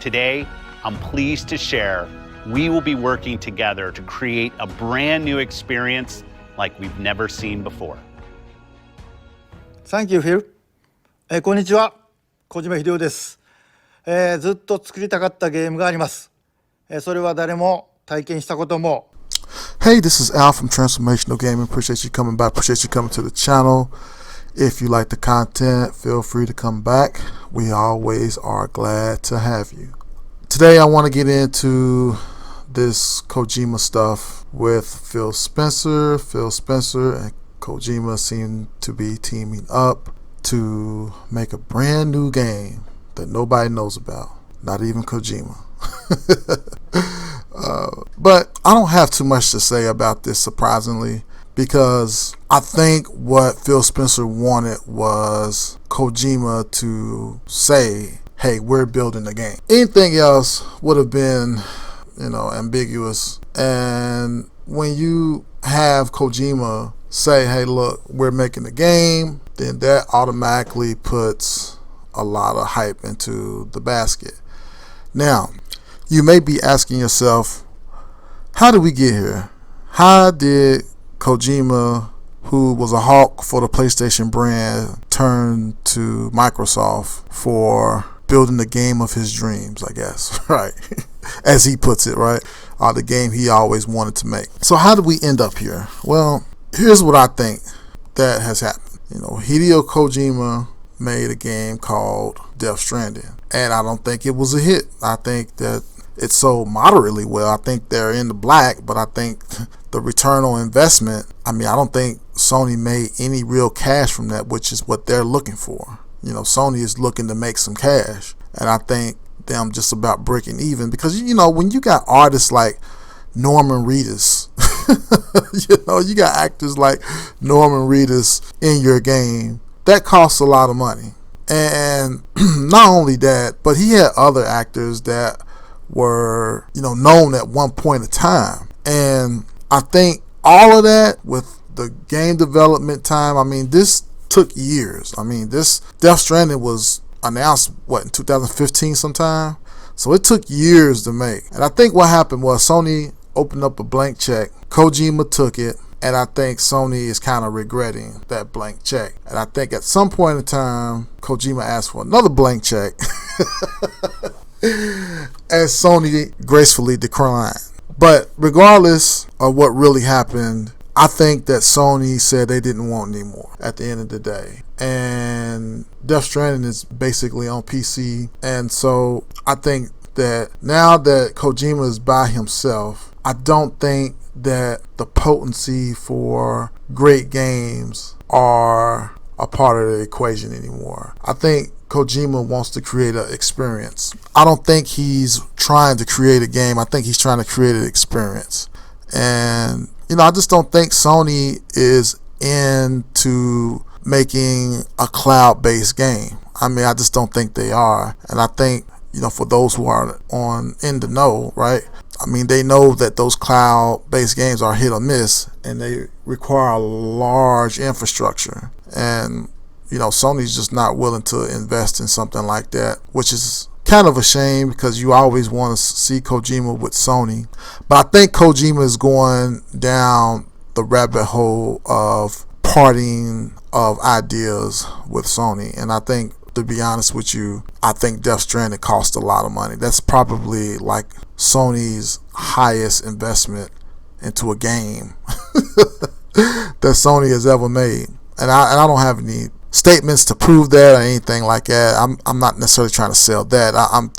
Today, I'm pleased to share we will be working together to create a brand new experience like we've never seen before. Thank you, Phil. こんにちは、小島秀夫です。ずっと作りたかったゲームがあります。それは誰も体験したことも。Hey, this is Al from Transformational Gaming. Appreciate you coming by. Appreciate you coming to the channel. If you like the content, feel free to come back. We always are glad to have you. Today, I want to get into this Kojima stuff with Phil Spencer. Phil Spencer and Kojima seem to be teaming up to make a brand new game that nobody knows about, not even Kojima. But I don't have too much to say about this, surprisingly, because I think what Phil Spencer wanted was Kojima to say, hey, we're building a game. Anything else would have been, ambiguous. And when you have Kojima say, hey, look, we're making a game, then that automatically puts a lot of hype into the basket. Now, you may be asking yourself, how did we get here? How did Kojima, who was a hawk for the PlayStation brand, turn to Microsoft for building the game of his dreams, I guess, right? As he puts it, right? The game he always wanted to make. So how did we end up here? Well, here's what I think that has happened. Hideo Kojima made a game called Death Stranding, and I don't think it was a hit. I think that it sold moderately well. I think they're in the black, but I think the return on investment, I don't think Sony made any real cash from that, which is what they're looking for. Sony is looking to make some cash, and I think them just about breaking even, because when you got artists like Norman Reedus, you got actors like Norman Reedus in your game, that costs a lot of money. And not only that, but he had other actors that were known at one point in time, and I think all of that with the game development time, this took years. This Death Stranding was announced in 2015 sometime, so it took years to make. And I think what happened was Sony opened up a blank check, Kojima took it, and I think Sony is kind of regretting that blank check. And I think at some point in time, Kojima asked for another blank check, and Sony gracefully declined. But regardless of what really happened, I think that Sony said they didn't want any more at the end of the day. And Death Stranding is basically on PC. And so I think that now that Kojima is by himself, I don't think that the potency for great games are a part of the equation anymore. I think Kojima wants to create an experience. I don't think he's trying to create a game. I think he's trying to create an experience. And, I just don't think Sony is into making a cloud-based game. I just don't think they are. And I think, for those who are in the know, right? They know that those cloud-based games are hit or miss, and they require a large infrastructure. And, Sony's just not willing to invest in something like that, which is kind of a shame, because you always want to see Kojima with Sony. But I think Kojima is going down the rabbit hole of parting of ideas with Sony. And I think, to be honest with you, I think Death Stranding cost a lot of money. That's probably like Sony's highest investment into a game that Sony has ever made. And I don't have any statements to prove that or anything like that. I'm not necessarily trying to sell that.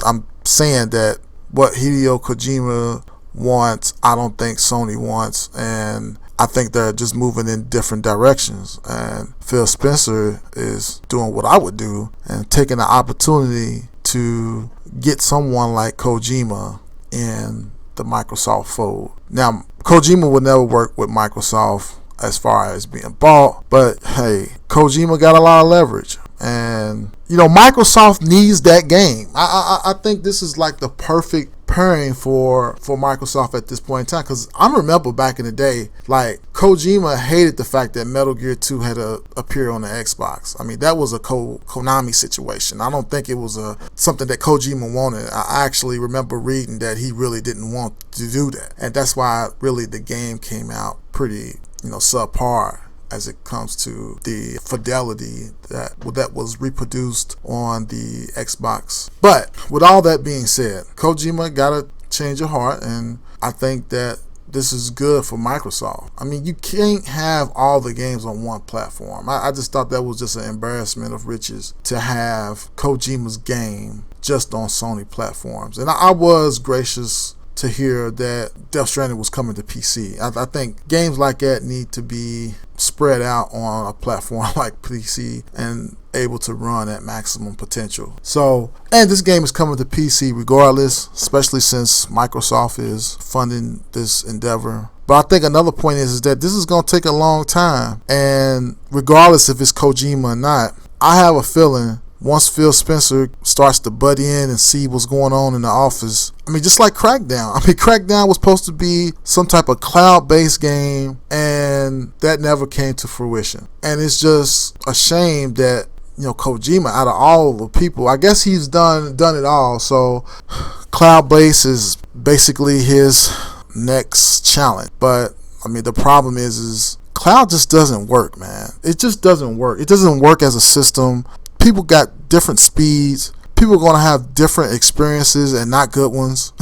I'm saying that what Hideo Kojima wants, I don't think Sony wants, and I think they're just moving in different directions. And Phil Spencer is doing what I would do and taking the opportunity to get someone like Kojima in the Microsoft fold. Now, Kojima would never work with Microsoft as far as being bought, but hey, Kojima got a lot of leverage, and Microsoft needs that game. I think this is like the perfect preparing for Microsoft at this point in time, because I remember back in the day, like Kojima hated the fact that Metal Gear 2 had to appear on the Xbox. I mean, that was a Konami situation. I don't think it was something that Kojima wanted. I actually remember reading that he really didn't want to do that, and that's why really the game came out pretty, subpar as it comes to the fidelity that was reproduced on the Xbox. But with all that being said, Kojima got a change of heart, and I think that this is good for Microsoft. I mean, you can't have all the games on one platform. I just thought that was just an embarrassment of riches to have Kojima's game just on Sony platforms. And I was gracious to hear that Death Stranding was coming to PC. I think games like that need to be spread out on a platform like PC and able to run at maximum potential. So, and this game is coming to PC regardless, especially since Microsoft is funding this endeavor. But I think another point is that this is going to take a long time, and regardless if it's Kojima or not, I have a feeling once Phil Spencer starts to butt in and see what's going on in the office, I mean, just like Crackdown. I mean, Crackdown was supposed to be some type of cloud-based game, and that never came to fruition. And it's just a shame that, Kojima, out of all the people, I guess he's done it all. So cloud-based is basically his next challenge. But, I mean, the problem is cloud just doesn't work, man. It just doesn't work. It doesn't work as a system. People got different speeds. People are going to have different experiences and not good ones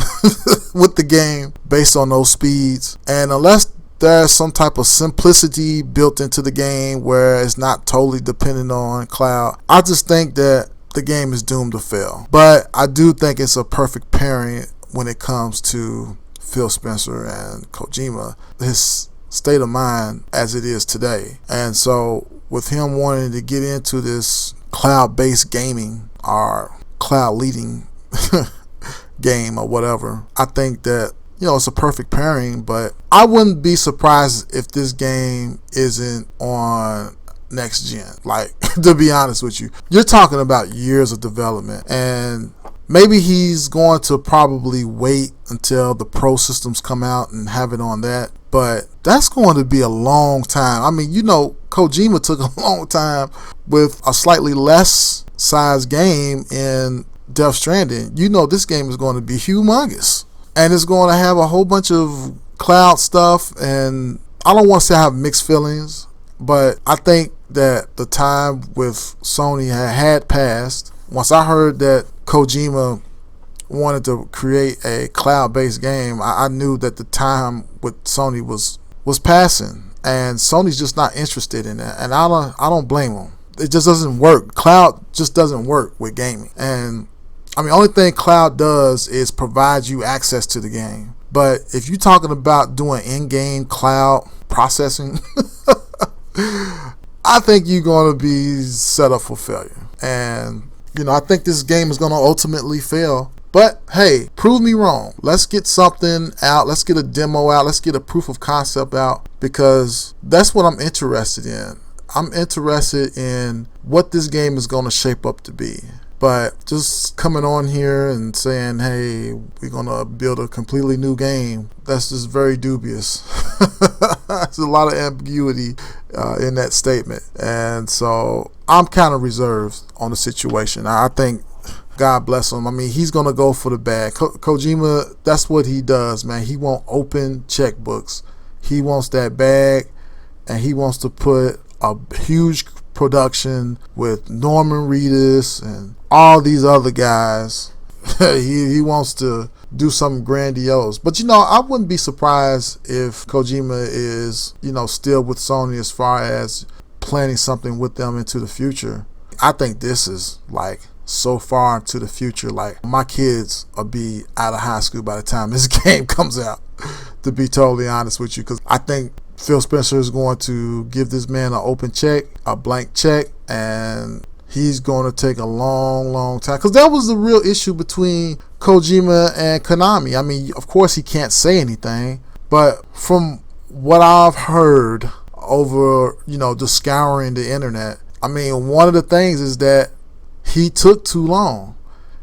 with the game based on those speeds. And unless there's some type of simplicity built into the game where it's not totally dependent on cloud, I just think that the game is doomed to fail. But I do think it's a perfect pairing when it comes to Phil Spencer and Kojima, his state of mind as it is today. And so with him wanting to get into this cloud-based gaming or cloud leading game or whatever, I think that it's a perfect pairing. But I wouldn't be surprised if this game isn't on next gen. Like, to be honest with you, you're talking about years of development, and maybe he's going to probably wait until the pro systems come out and have it on that, but that's going to be a long time. I mean, Kojima took a long time with a slightly less sized game in Death Stranding. This game is going to be humongous, and it's going to have a whole bunch of cloud stuff, and I don't want to say I have mixed feelings, but I think that the time with Sony had passed. Once I heard that Kojima wanted to create a cloud-based game, I knew that the time with Sony was passing, and Sony's just not interested in that, and I don't blame them. It just doesn't work. Cloud just doesn't work with gaming. And I mean, only thing cloud does is provide you access to the game. But if you're talking about doing in-game cloud processing, I think you're going to be set up for failure. And I think this game is going to ultimately fail. But hey, prove me wrong. Let's get something out. Let's get a demo out. Let's get a proof of concept out, because that's what I'm interested in. I'm interested in what this game is going to shape up to be. But just coming on here and saying, hey, we're going to build a completely new game, that's just very dubious. There's a lot of ambiguity in that statement. And so I'm kind of reserved on the situation. I think, God bless him, I mean, he's going to go for the bag. Kojima, that's what he does, man. He won't open checkbooks. He wants that bag, and he wants to put a huge production with Norman Reedus and all these other guys. he wants to do something grandiose. But I wouldn't be surprised if Kojima is still with Sony as far as planning something with them into the future. I think this is like so far into the future, like my kids will be out of high school by the time this game comes out, to be totally honest with you, because I think Phil Spencer is going to give this man an open check, a blank check, and he's going to take a long time, because that was the real issue between Kojima and Konami. I mean, of course he can't say anything, but from what I've heard over just scouring the internet, I mean, one of the things is that he took too long.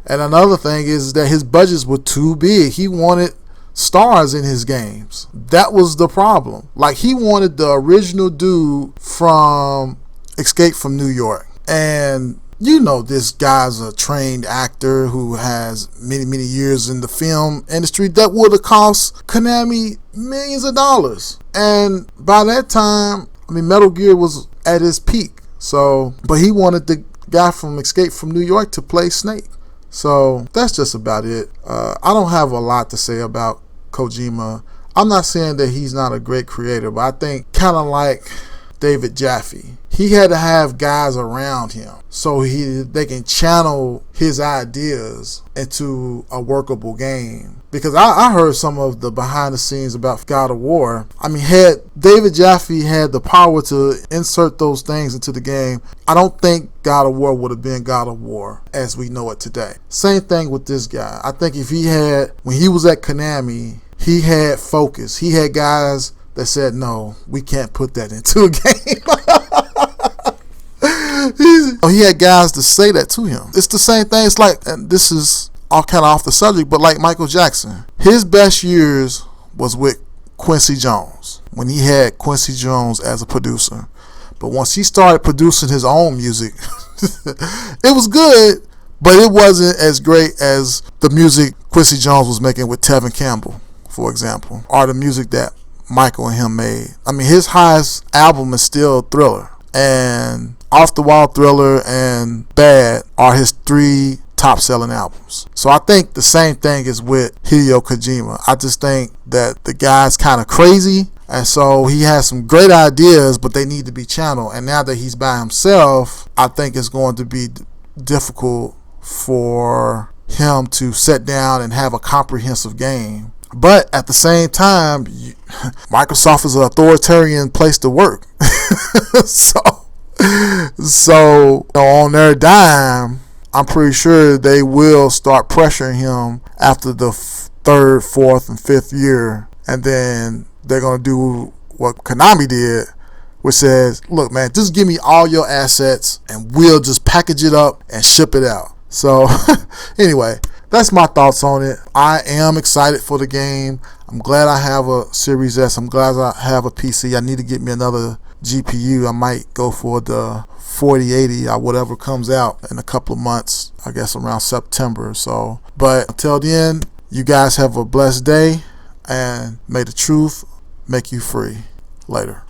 And another thing is that his budgets were too big. He wanted stars in his games. That was the problem. Like, he wanted the original dude from Escape from New York. And you know, this guy's a trained actor who has many years in the film industry. That would have cost Konami millions of dollars. And by that time, I mean, Metal Gear was at its peak. So, but he wanted the guy from Escape from New York to play Snake. So that's just about it. I don't have a lot to say about Kojima. I'm not saying that he's not a great creator, but I think kind of like David Jaffe, he had to have guys around him so they can channel his ideas into a workable game. Because I heard some of the behind the scenes about God of War. I mean, had David Jaffe had the power to insert those things into the game, I don't think God of War would have been God of War as we know it today. Same thing with this guy. I think if he had, when he was at Konami, he had focus. He had guys that said, no, we can't put that into a game. He had guys to say that to him. It's the same thing. It's like, and this is all kind of off the subject, but like Michael Jackson, his best years was with Quincy Jones, when he had Quincy Jones as a producer. But once he started producing his own music, it was good, but it wasn't as great as the music Quincy Jones was making with Tevin Campbell, for example, or the music that Michael and him made. I mean, his highest album is still Thriller, and Off the Wall Thriller and Bad are his 3 top selling albums. So I think the same thing is with Hideo Kojima. I just think that the guy's kind of crazy, and so he has some great ideas, but they need to be channeled. And now that he's by himself, I think it's going to be difficult for him to sit down and have a comprehensive game. But at the same time, Microsoft is an authoritarian place to work. So on their dime, I'm pretty sure they will start pressuring him after the 3rd, 4th, and 5th year. And then they're going to do what Konami did, which says, look, man, just give me all your assets and we'll just package it up and ship it out. So anyway, that's my thoughts on it. I am excited for the game. I'm glad I have a Series S. I'm glad I have a PC. I need to get me another GPU. I might go for the 4080 or whatever comes out in a couple of months, I guess around September or so. But until then, you guys have a blessed day, and may the truth make you free. Later.